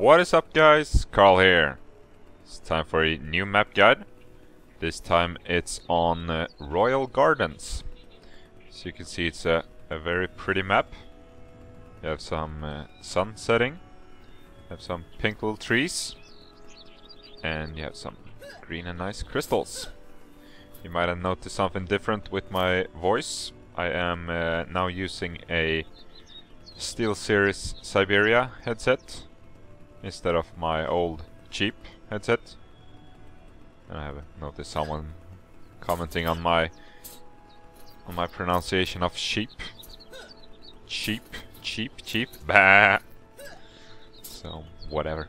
What is up, guys? Carl here. It's time for a new map guide. This time it's on Royal Gardens. So you can see it's a very pretty map. You have some sun setting. You have some pink little trees. And you have some green and nice crystals. You might have noticed something different with my voice. I am now using a SteelSeries Siberia headset instead of my old cheap headset. And I have noticed someone commenting on my pronunciation of sheep. Cheap, bah. So whatever.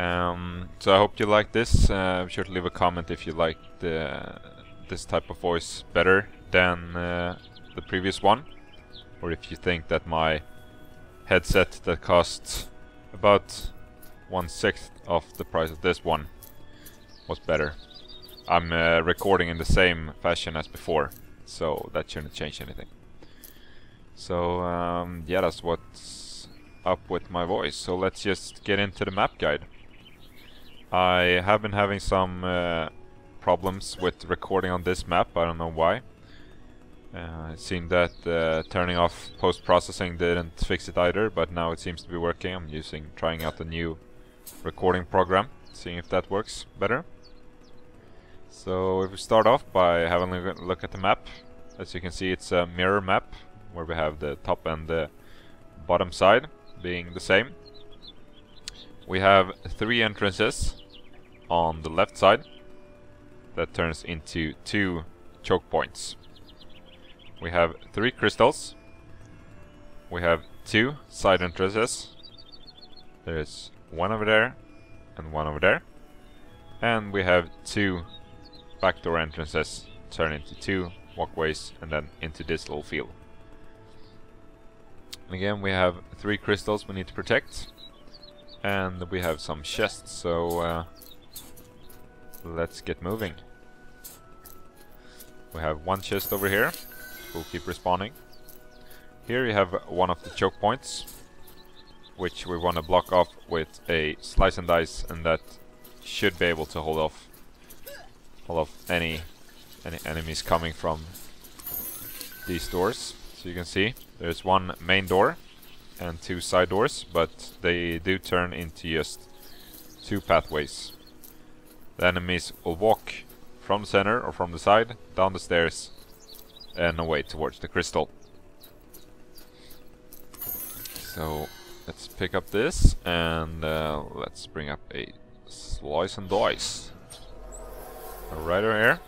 So I hope you like this. Be sure to leave a comment if you like this type of voice better than the previous one, or if you think that my headset that costs about 1/6 of the price of this one was better. I'm recording in the same fashion as before, so that shouldn't change anything. So yeah, that's what's up with my voice. So let's just get into the map guide. I have been having some problems with recording on this map. I don't know why. It seemed that turning off post-processing didn't fix it either, but now it seems to be working. I'm trying out a new recording program, seeing if that works better. So if we start off by having a look at the map, as you can see, it's a mirror map where we have the top and the bottom side being the same. We have 3 entrances on the left side that turns into 2 choke points. We have 3 crystals. We have 2 side entrances. There's one over there and one over there. And we have 2 backdoor entrances turn into 2 walkways and then into this little field. And again, we have 3 crystals we need to protect. And we have some chests, so let's get moving. We have 1 chest over here. We'll keep respawning. Here you have one of the choke points, which we want to block off with a slice and dice, and that should be able to hold off any enemies coming from these doors. So you can see there's 1 main door and 2 side doors, but they do turn into just 2 pathways. The enemies will walk from the center or from the side, down the stairs, and away towards the crystal. So let's pick up this and let's bring up a slice and dice. Right over here,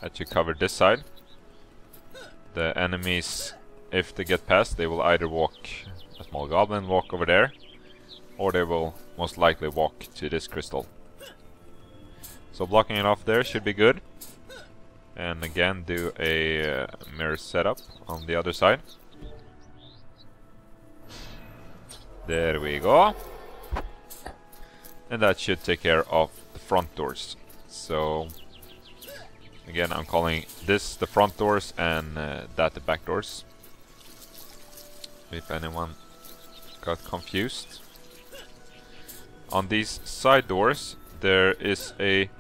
that should cover this side. The enemies, if they get past, they will either walk a small goblin, walk over there, or they will most likely walk to this crystal. So blocking it off there should be good. And again, do a mirror setup on the other side. There we go. And that should take care of the front doors. So again, I'm calling this the front doors and that the back doors, if anyone got confused. On these side doors there is a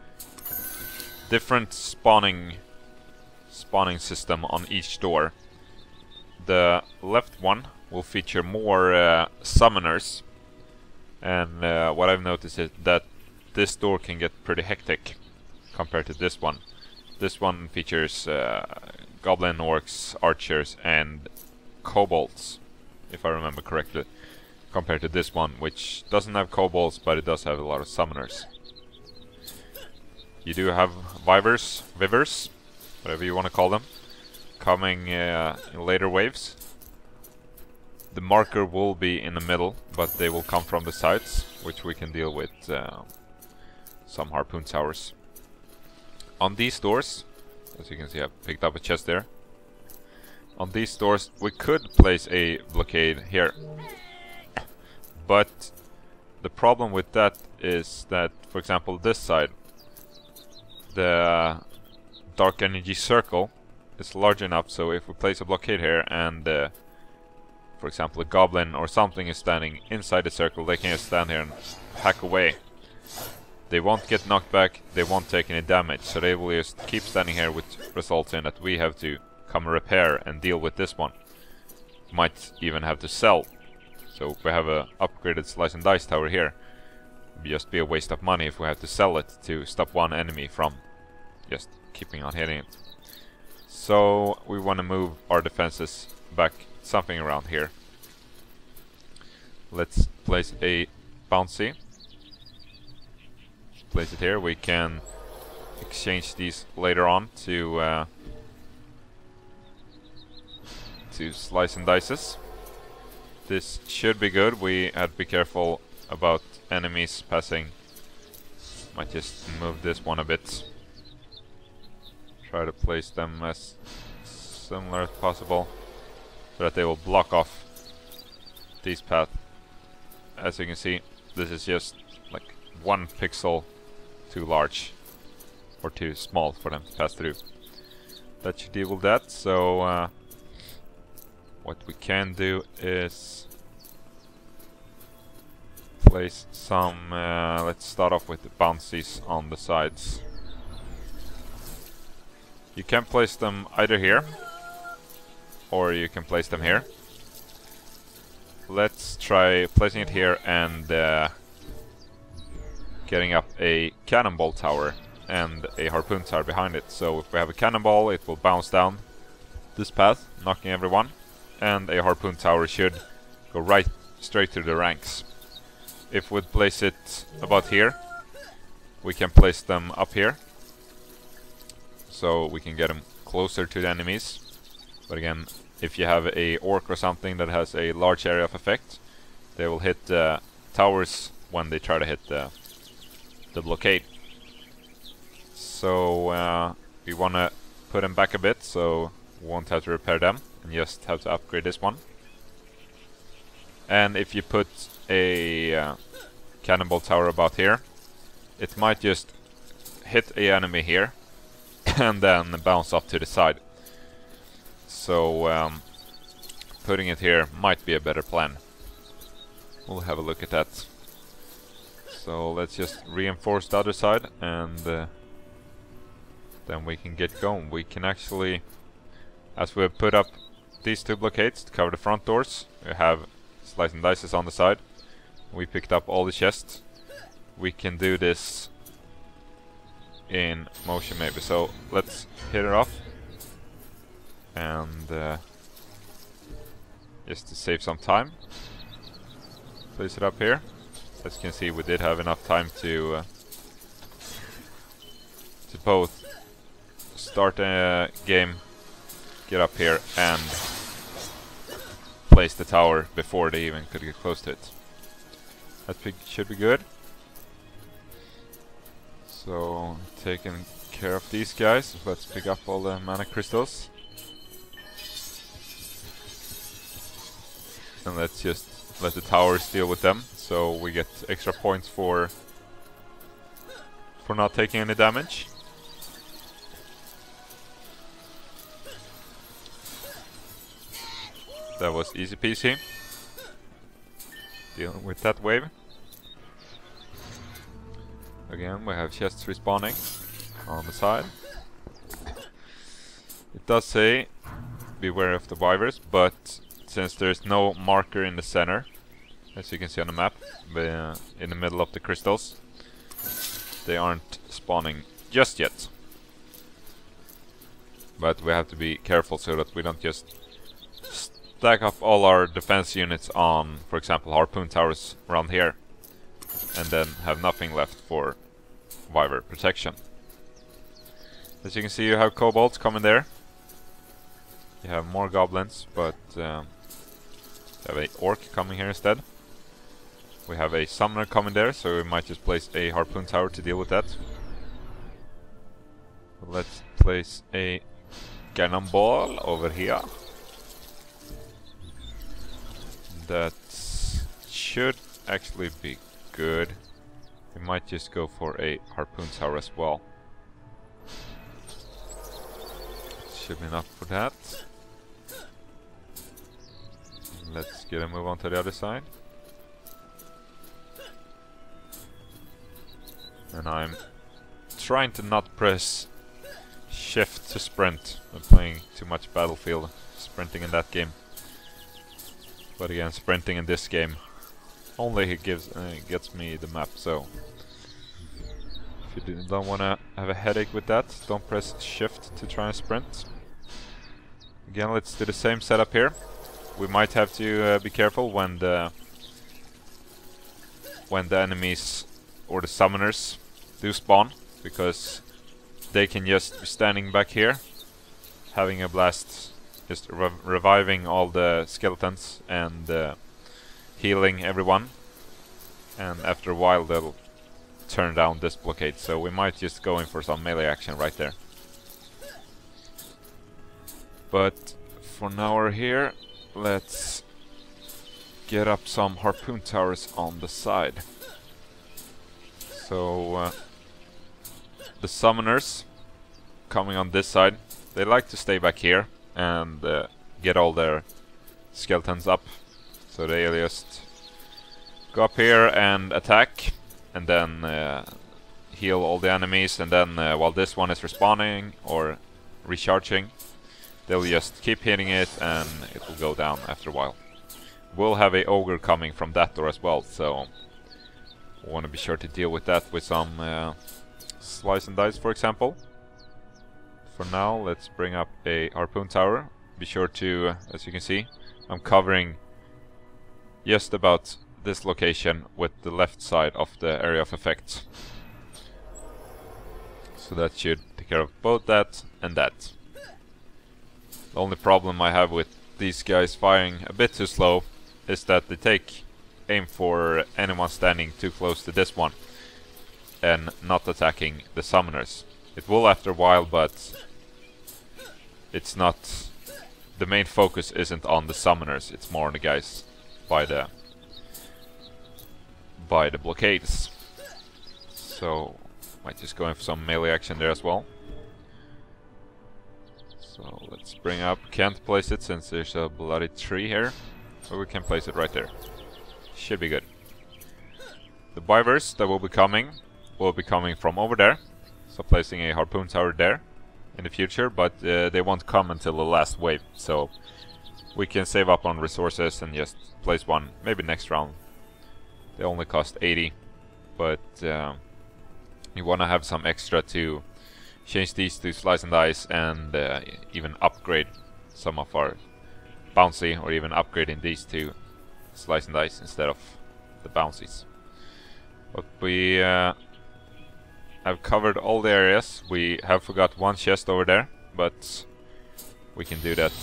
different spawning system on each door. The left one will feature more summoners, and what I've noticed is that this door can get pretty hectic compared to this one. This one features goblin, orcs, archers and kobolds, if I remember correctly, compared to this one, which doesn't have kobolds, but it does have a lot of summoners. You do have vivers, whatever you want to call them, coming in later waves. The marker will be in the middle, but they will come from the sides, which we can deal with some harpoon towers. On these doors, as you can see, I've picked up a chest there. On these doors we could place a blockade here, but the problem with that is that, for example, this side, the dark energy circle is large enough, so if we place a blockade here and for example, a goblin or something is standing inside the circle, they can just stand here and hack away. They won't get knocked back, they won't take any damage, so they will just keep standing here, which results in that we have to come and repair and deal with this one. Might even have to sell. So if we have a upgraded slice and dice tower here, it would just be a waste of money if we have to sell it to stop one enemy from just keeping on hitting it. So we want to move our defenses back something around here. Let's place a bouncy. Place it here. We can exchange these later on to slice and dices. This should be good. We had to be careful about enemies passing. Might just move this one a bit. Try to place them as similar as possible so that they will block off these paths. As you can see, this is just like 1 pixel too large or too small for them to pass through. That should deal with that. So what we can do is place some, let's start off with the bouncies on the sides. You can place them either here, or you can place them here. Let's try placing it here and getting up a cannonball tower and a harpoon tower behind it. So if we have a cannonball, it will bounce down this path, knocking everyone, and a harpoon tower should go right straight through the ranks. If we place it about here, we can place them up here, so we can get them closer to the enemies. But again, if you have a orc or something that has a large area of effect, they will hit the towers when they try to hit the blockade. So we want to put them back a bit, so we won't have to repair them and just have to upgrade this one. And if you put a cannonball tower about here, it might just hit a enemy here and then bounce off to the side. So putting it here might be a better plan. We'll have a look at that. So let's just reinforce the other side, and then we can get going. We can actually, as we have put up these 2 blockades to cover the front doors, we have slice and dices on the side. We picked up all the chests. We can do this in motion maybe. So let's hit it off, and just to save some time, place it up here. As you can see, we did have enough time to both start a game, get up here, and place the tower before they even could get close to it. That should be good. So, taking care of these guys, let's pick up all the mana crystals. And let's just let the towers deal with them, so we get extra points for not taking any damage. That was easy peasy. Dealing with that wave. Again, we have chests respawning on the side. It does say beware of the wyverns, but since there's no marker in the center, as you can see on the map, in the middle of the crystals, they aren't spawning just yet. But we have to be careful so that we don't just stack up all our defense units on, for example, harpoon towers around here, and then have nothing left for wyvern protection. As you can see, you have kobolds coming there. You have more goblins, but you have a orc coming here instead. We have a summoner coming there, so we might just place a harpoon tower to deal with that. Let's place a cannonball over here. That should actually be good. We might just go for a harpoon tower as well. Should be enough for that. Let's get a move on to the other side. And I'm trying to not press shift to sprint. I'm playing too much Battlefield sprinting in that game. But again, sprinting in this game only gets me the map, so if you don't want to have a headache with that, don't press shift to try and sprint. Again, let's do the same setup here. We might have to be careful when the enemies or the summoners do spawn, because they can just be standing back here having a blast, just reviving all the skeletons and healing everyone, and after a while they'll turn down this blockade, so we might just go in for some melee action right there. But for now we're here, let's get up some harpoon towers on the side. So the summoners coming on this side, they like to stay back here and get all their skeletons up. So they just go up here and attack, and then heal all the enemies, and then while this one is respawning or recharging, they'll just keep hitting it and it will go down after a while. We'll have a ogre coming from that door as well, so we want to be sure to deal with that with some slice and dice, for example. For now, let's bring up a harpoon tower. Be sure to, as you can see, I'm covering just about this location with the left side of the area of effect. So that should take care of both that and that. The only problem I have with these guys firing a bit too slow is that they take aim for anyone standing too close to this one and not attacking the summoners. It will after a while, but it's not... the main focus isn't on the summoners, it's more on the guys by the blockades. So might just go in for some melee action there as well. So let's bring up, can't place it since there's a bloody tree here, but we can place it right there. Should be good. The wyverns that will be coming from over there, so placing a harpoon tower there in the future, but they won't come until the last wave, so we can save up on resources and just place one maybe next round. They only cost 80, but you want to have some extra to change these to slice and dice, and even upgrade some of our bouncy, or even upgrading these to slice and dice instead of the bouncies. But we have covered all the areas. We have forgot one chest over there, but we can do that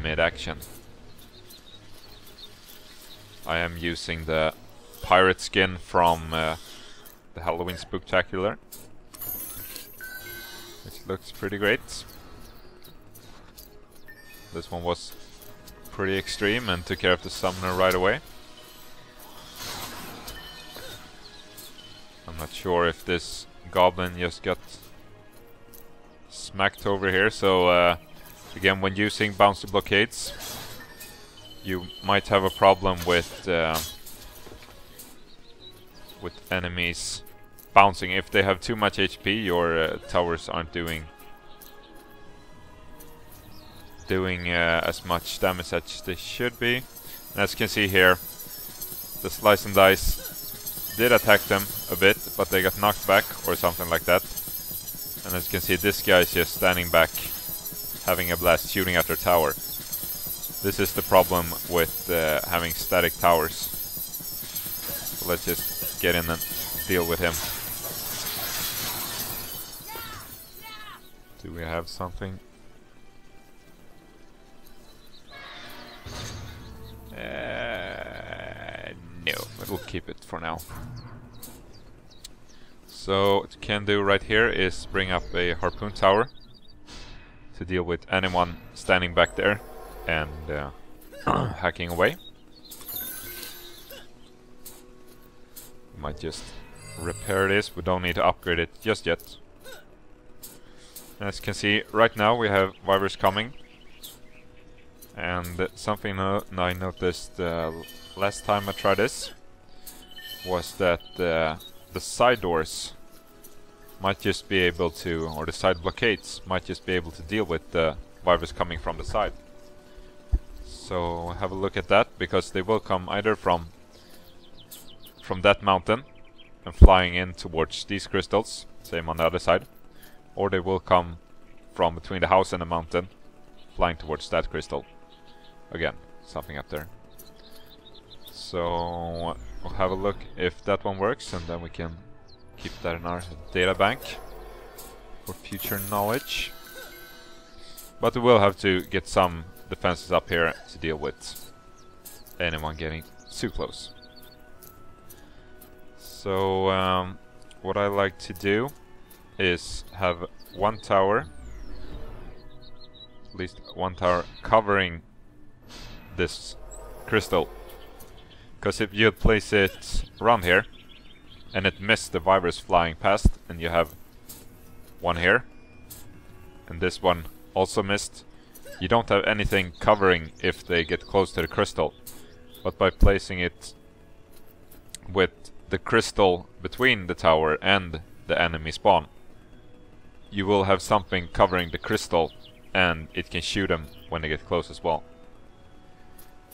mid-action. I am using the pirate skin from the Halloween Spooktacular, which looks pretty great. This one was pretty extreme and took care of the summoner right away. I'm not sure if this goblin just got smacked over here, so again, when using bouncy blockades, you might have a problem with enemies bouncing. If they have too much HP, your towers aren't doing as much damage as they should be. And as you can see here, the slice and dice did attack them a bit, but they got knocked back or something like that. And as you can see, this guy is just standing back, having a blast, shooting at their tower. This is the problem with having static towers. So let's just get in and deal with him. Do we have something? No, but we'll keep it for now. So what you can do right here is bring up a harpoon tower to deal with anyone standing back there and hacking away. We might just repair this, we don't need to upgrade it just yet. As you can see, right now we have wyverns coming, And something I noticed last time I tried this was that the side doors might just be able to, or the side blockades might just be able to deal with the virus coming from the side. So have a look at that, because they will come either from that mountain and flying in towards these crystals, same on the other side, or they will come from between the house and the mountain, flying towards that crystal. Again, something up there. So we'll have a look if that one works, and then we can keep that in our data bank for future knowledge. But we will have to get some defenses up here to deal with anyone getting too close. So what I like to do is have one tower, at least one tower, covering this crystal. Because if you place it around here and it missed the virus flying past, and you have one here and this one also missed, you don't have anything covering if they get close to the crystal. But by placing it with the crystal between the tower and the enemy spawn, you will have something covering the crystal, and it can shoot them when they get close as well.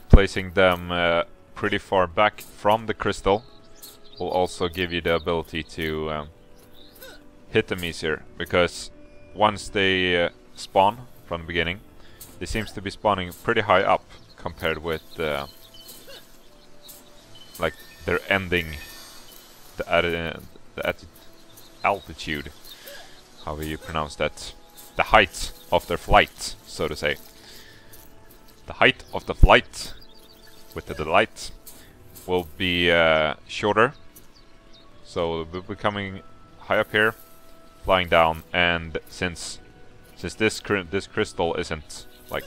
Placing them pretty far back from the crystal will also give you the ability to hit them easier, because once they spawn from the beginning, they seems to be spawning pretty high up compared with like they're ending the altitude, however you pronounce that, the height of their flight, so to say. The height of the flight with the delight will be shorter, so we'll be coming high up here, flying down, and since this crystal isn't like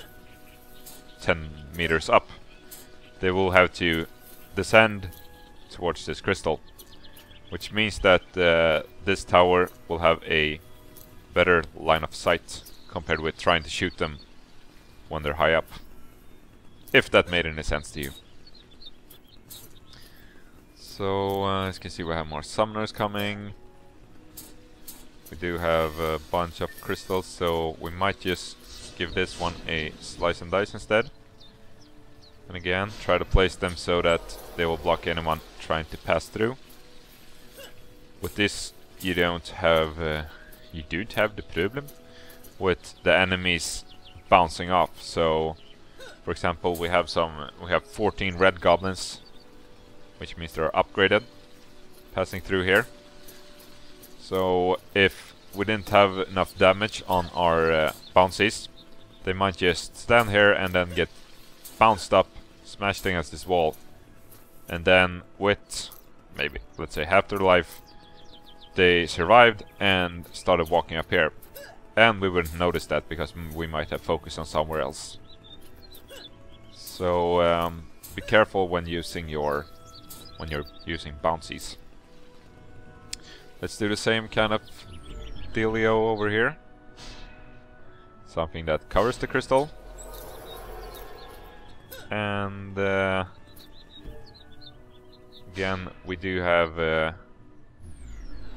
10 meters up, they will have to descend towards this crystal, which means that this tower will have a better line of sight compared with trying to shoot them when they're high up, if that made any sense to you. So as you can see, we have more summoners coming. We do have a bunch of crystals, so we might just give this one a slice and dice instead. And again, try to place them so that they will block anyone trying to pass through. With this, you don't have the problem with the enemies bouncing off. So, for example, we have 14 red goblins, which means they're upgraded, passing through here. So if we didn't have enough damage on our bouncies, they might just stand here and then get bounced up, smashed against this wall, and then with maybe, let's say, half their life, they survived and started walking up here. And we wouldn't notice that because we might have focused on somewhere else. So be careful when using you're using bouncies. Let's do the same kind of dealio over here. Something that covers the crystal. And again, we do have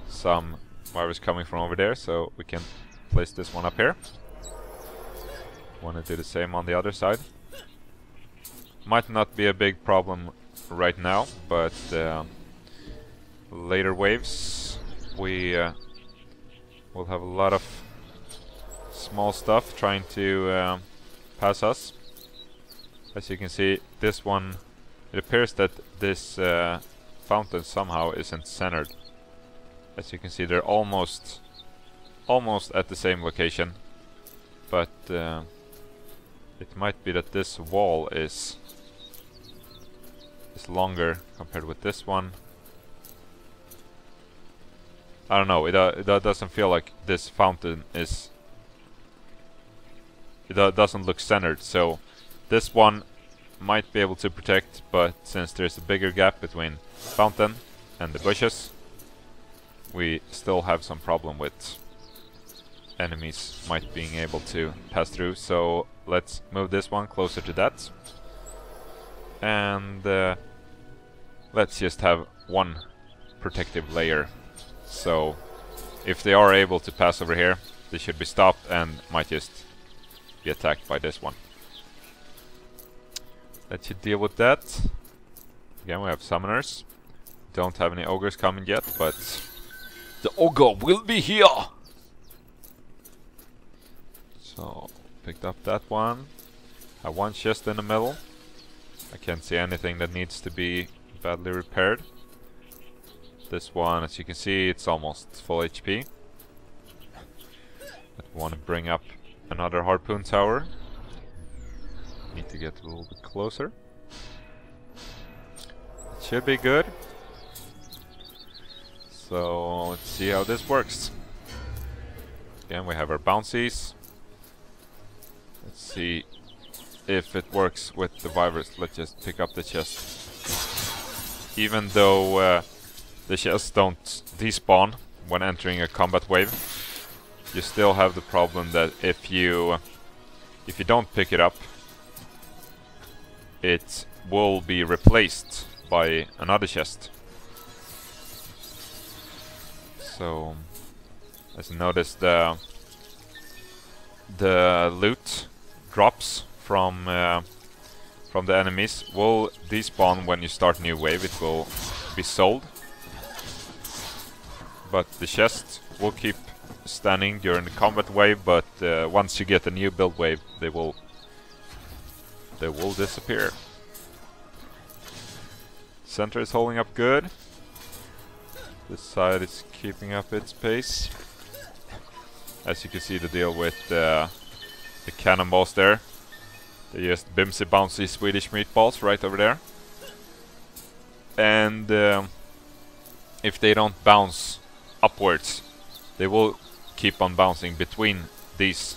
some virus coming from over there, so we can place this one up here. Want to do the same on the other side. Might not be a big problem right now, but later waves we will have a lot of small stuff trying to pass us. As you can see, this one, it appears that this fountain somehow isn't centered. As you can see, they're almost at the same location, but it might be that this wall is longer compared with this one. I don't know, it doesn't feel like this fountain is... It doesn't look centered, so this one might be able to protect, but since there's a bigger gap between fountain and the bushes, we still have some problem with enemies might being able to pass through. So let's move this one closer to that. And let's just have one protective layer. So if they are able to pass over here, they should be stopped and might just be attacked by this one. Let's deal with that. Again, we have summoners. Don't have any ogres coming yet, but the ogre will be here! So, picked up that one. Have one chest in the middle. I can't see anything that needs to be badly repaired. This one, as you can see, it's almost full HP. But we want to bring up another harpoon tower. Need to get a little bit closer. It should be good. So let's see how this works. Again, we have our bouncies. Let's see if it works with the vipers. Let's just pick up the chest. Even though the chests don't despawn when entering a combat wave, you still have the problem that if you don't pick it up, it will be replaced by another chest. So, as you notice, the loot drops from the enemies will despawn when you start a new wave. It will be sold, but the chest will keep standing during the combat wave. But once you get a new build wave, they will disappear. Center is holding up good. This side is keeping up its pace. As you can see, the deal with the cannonballs there. They just bimsy bouncy Swedish meatballs right over there. And if they don't bounce upwards, they will keep on bouncing between these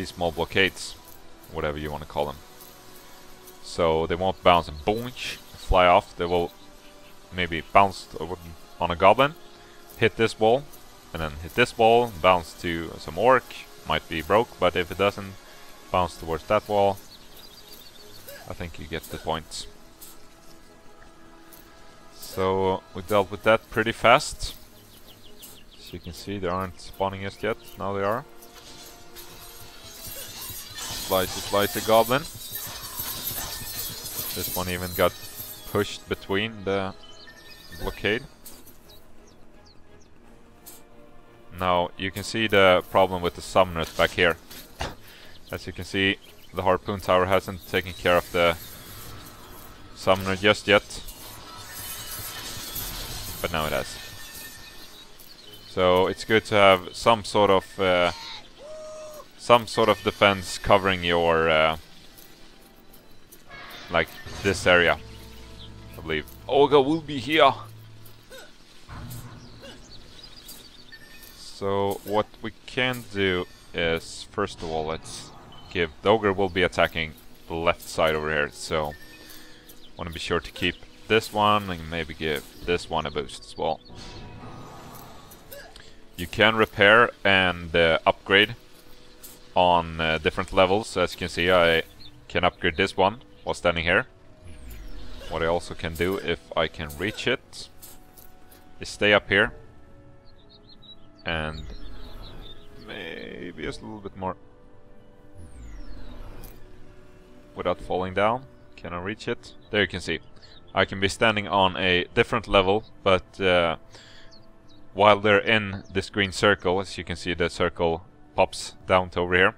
small blockades, whatever you want to call them. So they won't bounce and boonch, fly off. They will maybe bounce over on a goblin, hit this wall, and then hit this wall, bounce to some orc, might be broke, but if it doesn't, bounce towards that wall. I think you get the point. So we dealt with that pretty fast. As you can see, they aren't spawning just yet. Now they are. Slice a goblin. This one even got pushed between the blockade. Now you can see the problem with the summoners back here. As you can see, the harpoon tower hasn't taken care of the summoner just yet, but now it has. So it's good to have some sort of defense covering your like this area. I believe Ogre will be here. So what we can do is, first of all, let's give... The Ogre will be attacking the left side over here, so want to be sure to keep this one and maybe give this one a boost as well. You can repair and upgrade on different levels. As you can see, I can upgrade this one while standing here. What I also can do, if I can reach it, is stay up here and maybe just a little bit more without falling down. Can I reach it? There you can see. I can be standing on a different level, but while they're in this green circle, as you can see, the circle pops down to over here.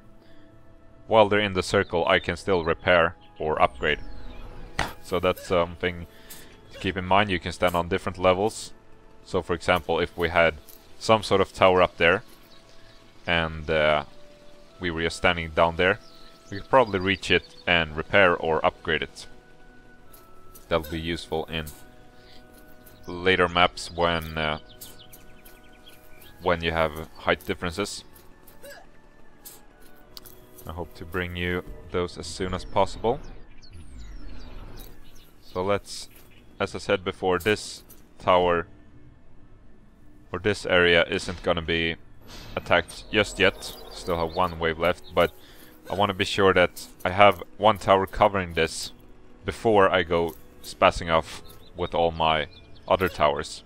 While they're in the circle, I can still repair or upgrade. So that's something to keep in mind. You can stand on different levels. So for example, if we had some sort of tower up there and we were just standing down there, we could probably reach it and repair or upgrade it. That'll be useful in later maps when you have height differences. I hope to bring you those as soon as possible. So let's, as I said before, this tower or this area isn't gonna be attacked just yet. Still have one wave left, but I want to be sure that I have one tower covering this before I go spazzing off with all my other towers.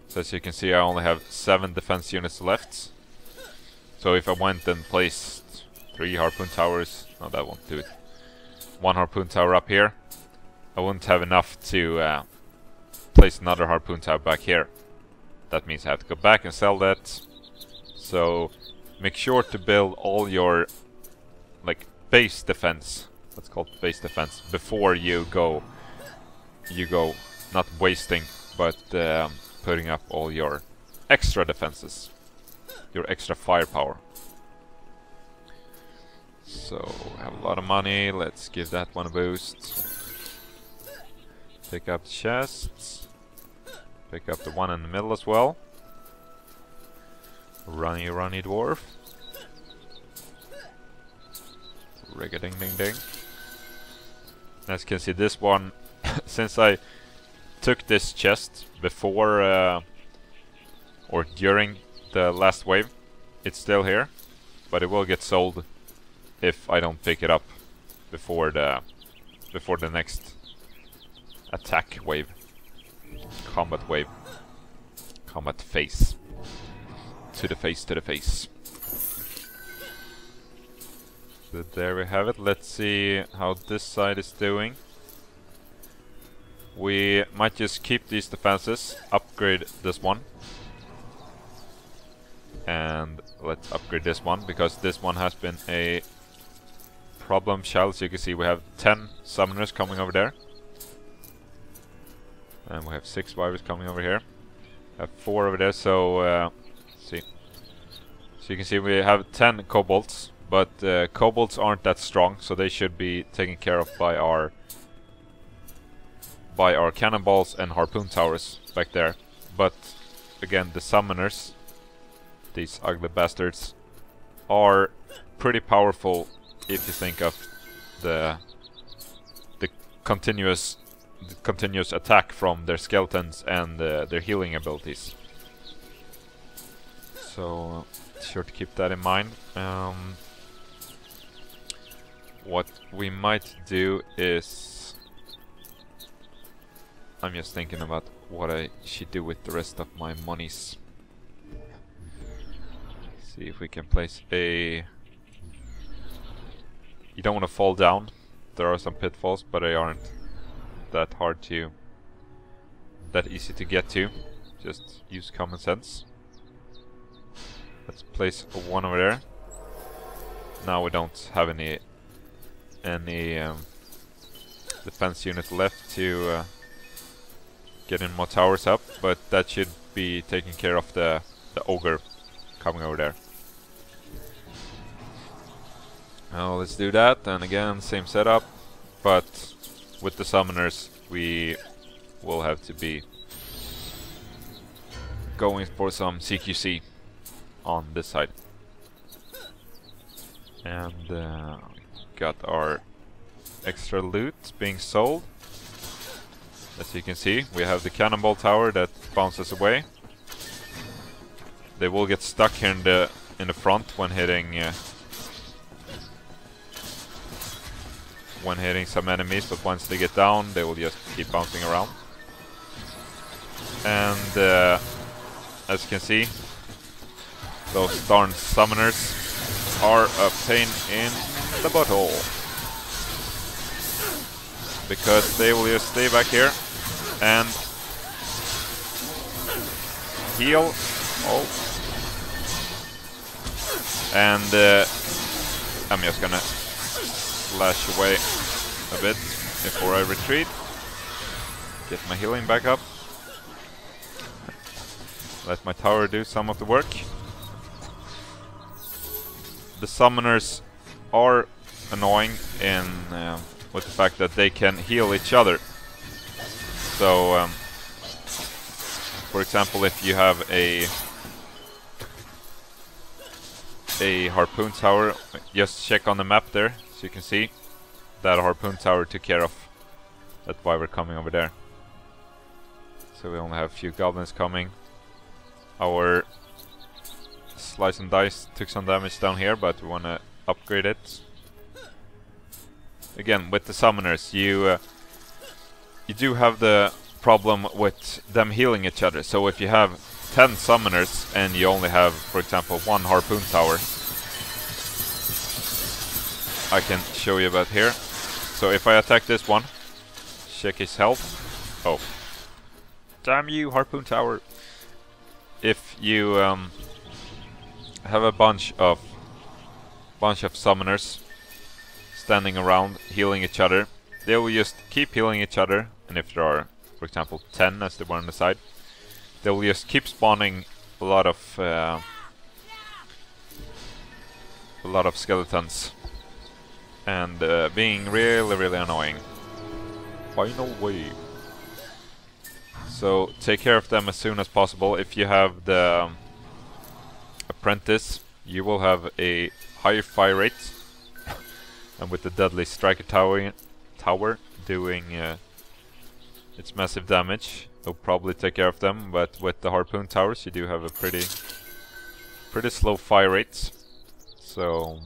So as you can see, I only have 7 defense units left. So if I went and placed 3 harpoon towers, no, that won't do it. 1 harpoon tower up here, I wouldn't have enough to place another harpoon tower back here. That means I have to go back and sell that. So make sure to build all your like base defense, let's call it base defense, before you go not wasting, but putting up all your extra defenses, your extra firepower. So we have a lot of money, let's give that one a boost. Pick up chests. Pick up the one in the middle as well. Runny dwarf. Rig-a-ding-ding-ding. As you can see, this one, since I took this chest before or during the last wave, it's still here, but it will get sold if I don't pick it up before the next attack wave, combat wave, combat phase. To the face. So there we have it. Let's see how this side is doing. We might just keep these defenses, upgrade this one, and let's upgrade this one, because this one has been a problem child. So you can see we have 10 summoners coming over there, and we have 6 vipers coming over here. We have 4 over there, so see. So you can see we have 10 kobolds, but kobolds aren't that strong, so they should be taken care of by our cannonballs and harpoon towers back there. But again, the summoners, these ugly bastards, are pretty powerful if you think of the continuous attack from their skeletons and their healing abilities. So sure to keep that in mind. What we might do is, I'm just thinking about what I should do with the rest of my monies. See if we can place a... You don't want to fall down. There are some pitfalls, but they aren't that easy to get to. Just use common sense. Let's place one over there. Now we don't have any defense unit left to get in more towers up, but that should be taking care of the ogre coming over there. Now let's do that, and again, same setup, but with the summoners we will have to be going for some CQC on this side. And got our extra loot being sold. As you can see, we have the cannonball tower that bounces away. They will get stuck here in the front when hitting some enemies, but once they get down, they will just keep bouncing around. And as you can see, those darn summoners are a pain in the butthole, because they will just stay back here and heal. Oh, and I'm just gonna slash away a bit before I retreat, get my healing back up, let my tower do some of the work. The summoners are annoying in with the fact that they can heal each other. So, for example, if you have a harpoon tower, just check on the map there, so you can see that harpoon tower took care of that viper coming over there. So we only have a few goblins coming. Our Slice and Dice took some damage down here, but we want to upgrade it. Again, with the summoners, you do have the problem with them healing each other. So if you have 10 summoners and you only have, for example, 1 harpoon tower, I can show you about here. So if I attack this one, check his health. Oh, damn you, harpoon tower! If you have a bunch of summoners standing around healing each other, they will just keep healing each other. And if there are, for example, 10 as they were on the side, they will just keep spawning a lot of skeletons and being really annoying. Final wave. So take care of them as soon as possible. If you have the apprentice, you will have a higher fire rate, and with the deadly striker tower doing its massive damage, it'll probably take care of them. But with the harpoon towers, you do have a pretty slow fire rate. So,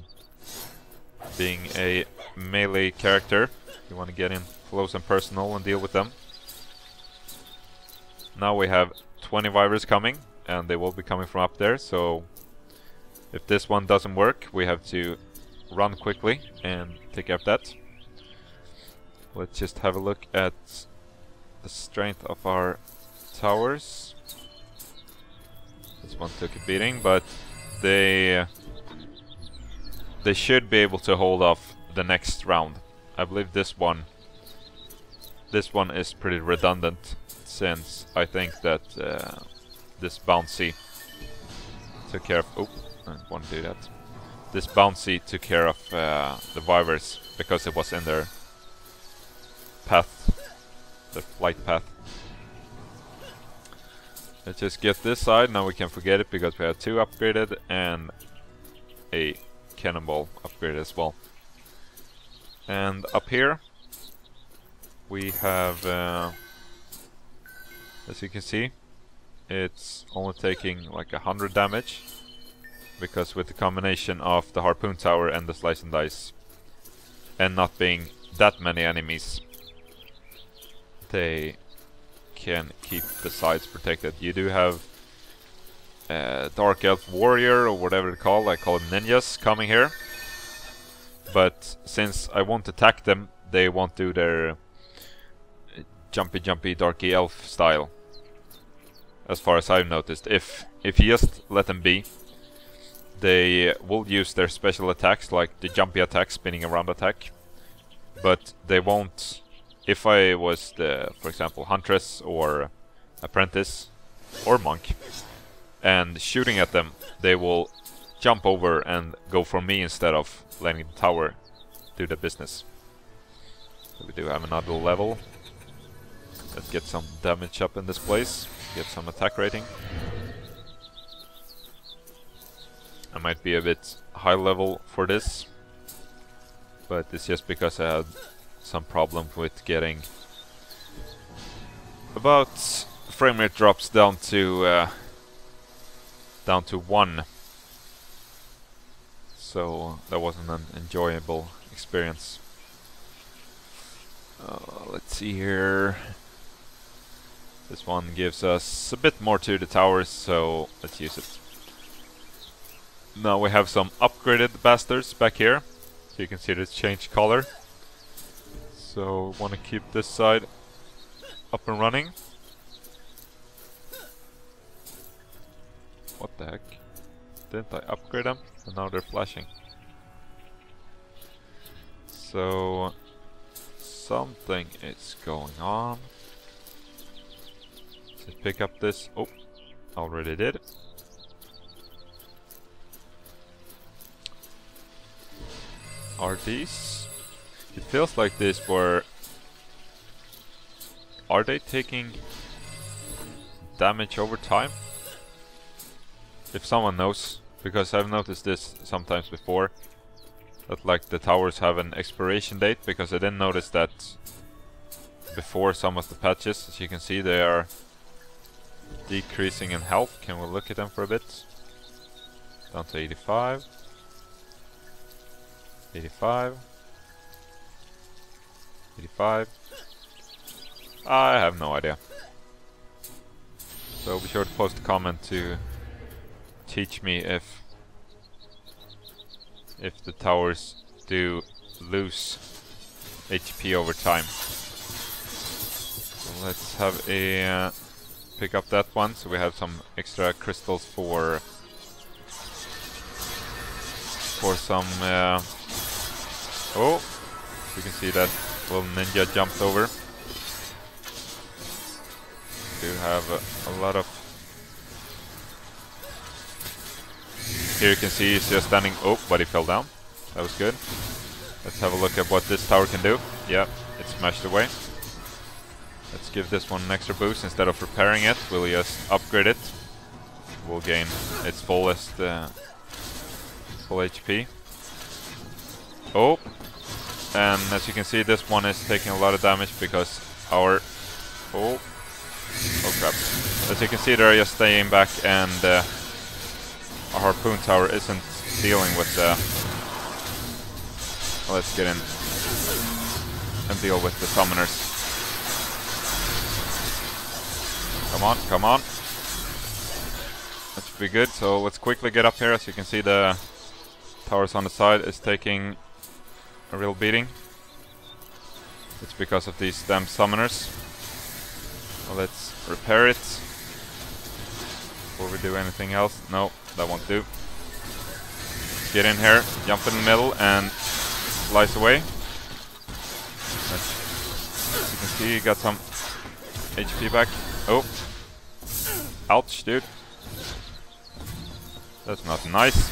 being a melee character, you want to get in close and personal and deal with them. Now we have 20 Vivers coming, and they will be coming from up there. So, if this one doesn't work, we have to run quickly and take care of that. Let's just have a look at the strength of our towers. This one took a beating, but they should be able to hold off the next round. I believe this one is pretty redundant, since I think that this bouncy took care of... Oh, I didn't want to do that. This bouncy took care of the Vivers because it was in their path, the flight path. Let's just get this side. Now we can forget it because we have 2 upgraded and a cannonball upgraded as well. And up here we have, as you can see, it's only taking like 100 damage, because with the combination of the harpoon tower and the slice and dice, and not being that many enemies, they can keep the sides protected. You do have Dark Elf Warrior, or whatever they call, I call it ninjas, coming here. But since I won't attack them, they won't do their jumpy darky elf style, as far as I've noticed. If you just let them be, they will use their special attacks, like the jumpy attack, spinning around attack. But they won't... If I was the, for example, huntress or apprentice or monk, and shooting at them, they will jump over and go for me instead of letting the tower do the business. So we do have another level. Let's get some damage up in this place, get some attack rating. I might be a bit high level for this, but it's just because I had some problem with getting about frame rate drops down to 1. So that wasn't an enjoyable experience. Let's see here. This one gives us a bit more to the towers, so let's use it. Now we have some upgraded bastards back here. So you can see it's changed color. So we want to keep this side up and running. What the heck? Didn't I upgrade them? And now they're flashing. So something is going on. Let's pick up this. Oh, already did. Are these? It feels like these were... Are they taking damage over time? If someone knows, because I've noticed this sometimes before, that like the towers have an expiration date, because I didn't notice that before some of the patches. As you can see, they are decreasing in health. Can we look at them for a bit? Down to 85. 85. 85. I have no idea. So be sure to post a comment to teach me if the towers do lose HP over time. So let's have a pick up that one, so we have some extra crystals for some. Oh, you can see that little ninja jumped over. Do have a lot of. Here you can see he's just standing. Oh, but he fell down. That was good. Let's have a look at what this tower can do. Yeah, it smashed away. Let's give this one an extra boost. Instead of repairing it, we'll just upgrade it. We'll gain its fullest full HP. Oh, and as you can see, this one is taking a lot of damage because our oh crap! As you can see, they're just staying back, and our harpoon tower isn't dealing with the. Let's get in and deal with the summoners. Come on, come on. That should be good. So let's quickly get up here. As you can see, the towers on the side is taking a real beating. It's because of these damn summoners. Well, let's repair it before we do anything else. No, that won't do. Let's get in here, jump in the middle, and slice away. As you can see, you got some HP back. Oh, ouch, dude. That's not nice.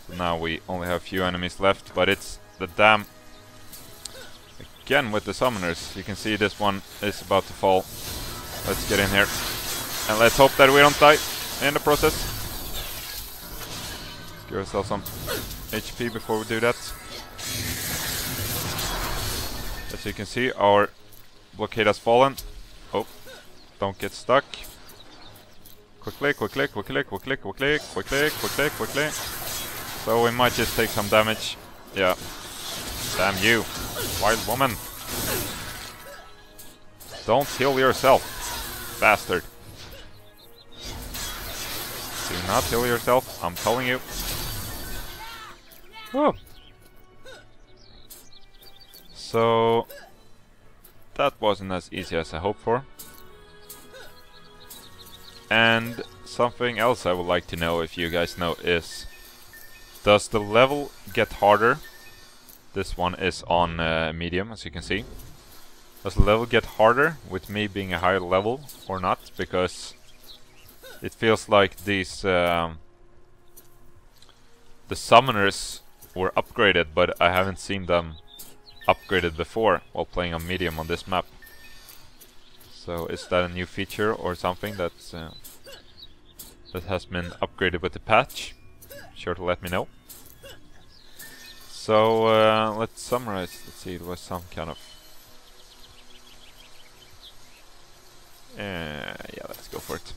So now we only have a few enemies left, but it's the damn. Again with the summoners. You can see this one is about to fall. Let's get in here. And let's hope that we don't die in the process. Let's give ourselves some HP before we do that. As you can see, our blockade has fallen. Oh, don't get stuck. Quickly, quickly, quickly, quickly, quickly, quickly, quickly, quickly. So we might just take some damage. Yeah. Damn you, wild woman. Don't heal yourself, bastard. Do not heal yourself, I'm telling you. Whoa. So that wasn't as easy as I hoped for. And something else I would like to know, if you guys know, is does the level get harder? This one is on medium, as you can see. Does the level get harder with me being a higher level or not? Because it feels like these the summoners were upgraded, but I haven't seen them upgraded before while playing on medium on this map. So is that a new feature or something that's that has been upgraded with the patch? Sure to let me know. So let's summarize. Let's see, it was some kind of yeah, let's go for it.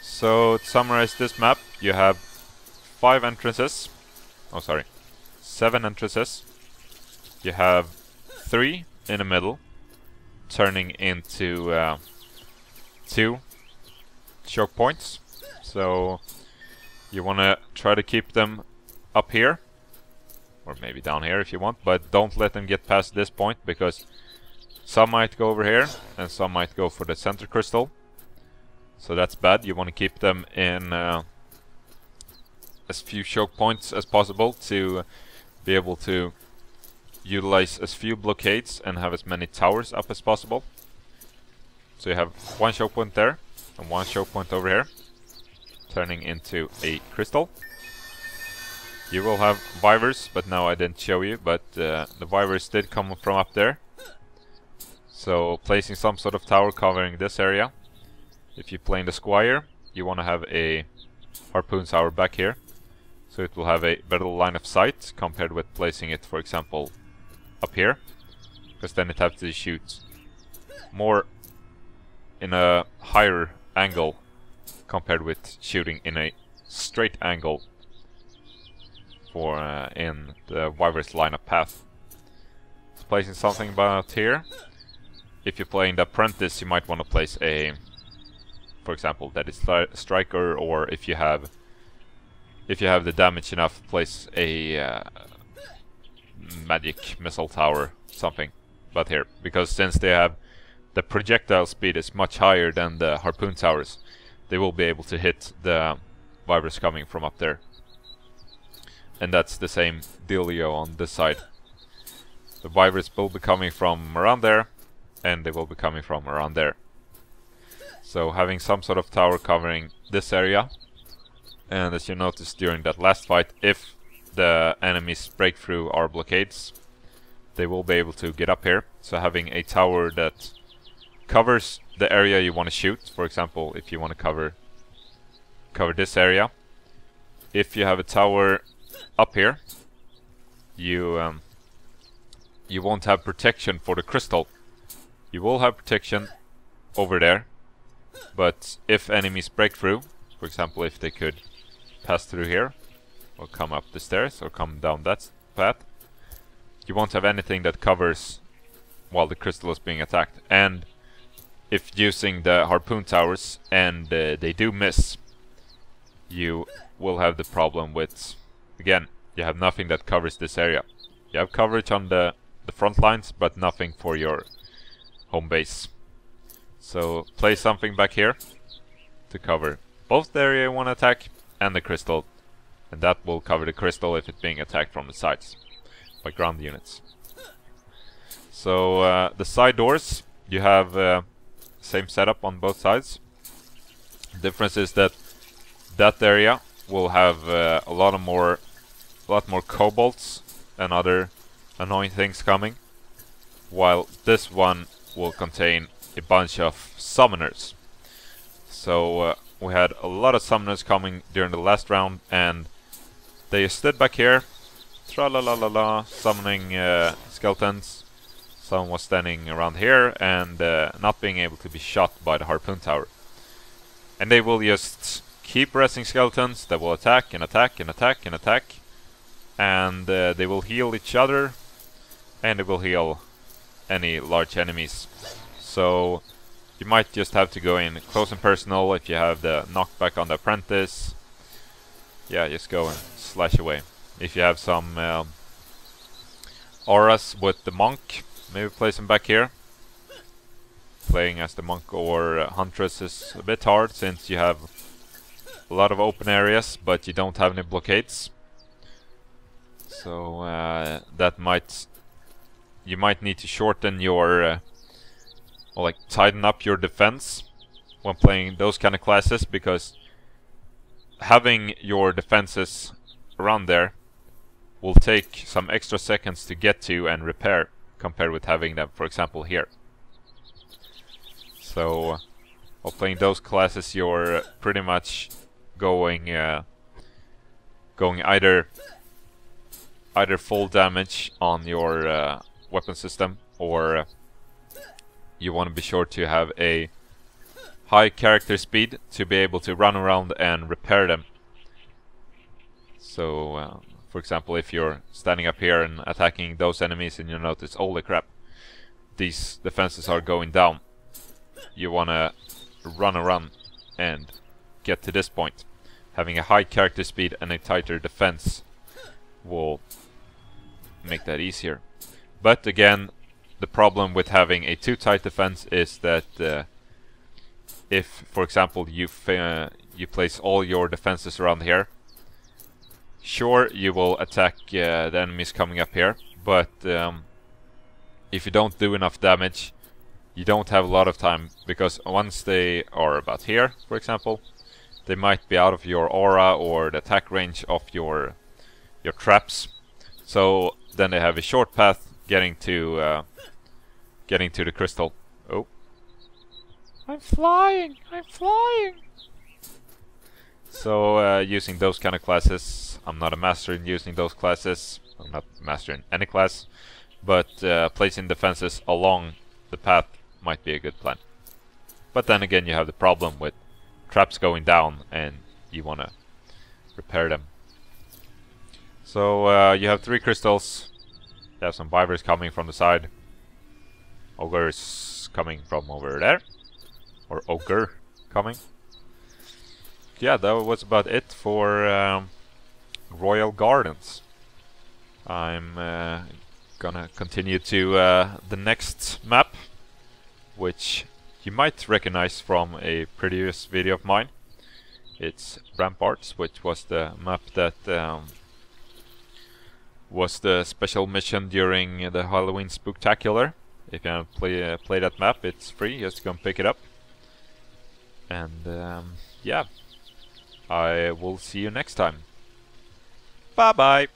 So to summarize this map, you have 5 entrances. Oh, sorry, 7 entrances. You have 3 in the middle, turning into 2 choke points. So you want to try to keep them up here, or maybe down here if you want, but don't let them get past this point, because some might go over here and some might go for the center crystal. So that's bad. You want to keep them in as few choke points as possible to be able to utilize as few blockades and have as many towers up as possible. So you have 1 choke point there and 1 choke point over here, turning into a crystal. You will have vivers, but now I didn't show you, but the vivers did come from up there. So placing some sort of tower covering this area. If you play in the squire, you want to have a harpoon tower back here, so it will have a better line of sight compared with placing it, for example, up here, because then it has to shoot more in a higher angle compared with shooting in a straight angle for in the Wyver's lineup path. So placing something about here. If you're playing the Apprentice, you might want to place a, for example, that is Striker, or if you have the damage enough, place a magic missile tower, something. But here, because since they have the projectile speed is much higher than the harpoon towers, they will be able to hit the Wyvers coming from up there. And that's the same dealio on this side. The Wyvers will be coming from around there, and they will be coming from around there. So having some sort of tower covering this area, and as you noticed during that last fight, if the enemies break through our blockades, they will be able to get up here. So having a tower that covers the area you want to shoot, for example, if you want to cover this area, if you have a tower up here, you won't have protection for the crystal. You will have protection over there, but if enemies break through, for example, if they could pass through here, or come up the stairs, or come down that path, you won't have anything that covers while the crystal is being attacked. And if using the harpoon towers and they do miss, you will have the problem with, again, you have nothing that covers this area. You have coverage on the front lines, but nothing for your home base. So place something back here to cover both the area you want to attack and the crystal, and that will cover the crystal if it's being attacked from the sides by ground units. So the side doors, you have same setup on both sides. The difference is that that area will have a lot more kobolds and other annoying things coming, while this one will contain a bunch of summoners. So we had a lot of summoners coming during the last round, and they stood back here, tra-la-la-la-la, summoning skeletons. Someone was standing around here and not being able to be shot by the harpoon tower. And they will just keep resting skeletons that will attack and attack and attack and attack. And they will heal each other, and they will heal any large enemies. So you might just have to go in close and personal if you have the knockback on the Apprentice. Yeah, just go and slash away. If you have some auras with the monk, maybe place them back here. Playing as the monk or huntress is a bit hard since you have a lot of open areas, but you don't have any blockades. So you might need to shorten your or like tighten up your defense when playing those kind of classes, because having your defenses around there will take some extra seconds to get to and repair, compared with having them, for example, here. So while playing those classes, you're pretty much going either full damage on your weapon system, or you want to be sure to have a high character speed to be able to run around and repair them. So for example, if you're standing up here and attacking those enemies and you notice, holy crap, these defenses are going down, you want to run around and get to this point. Having a high character speed and a tighter defense will make that easier. But again, the problem with having a too tight defense is that if, for example, you place all your defenses around here, sure, you will attack the enemies coming up here, but if you don't do enough damage, you don't have a lot of time, because once they are about here, for example, they might be out of your aura or the attack range of your traps. So then they have a short path getting to the crystal. Oh, I'm flying! I'm flying! So using those kind of classes, I'm not a master in using those classes. I'm not a master in any class, but placing defenses along the path might be a good plan. But then again, you have the problem with traps going down and you want to repair them. So you have 3 crystals. You have some Vipers coming from the side. Ogre is coming from over there. Or Ogre coming. Yeah, that was about it for Royal Gardens. I'm gonna continue to the next map, which you might recognize from a previous video of mine. It's Ramparts, which was the map that was the special mission during the Halloween Spooktacular. If you haven't play that map, it's free, just go and pick it up. And yeah, I will see you next time. Bye bye!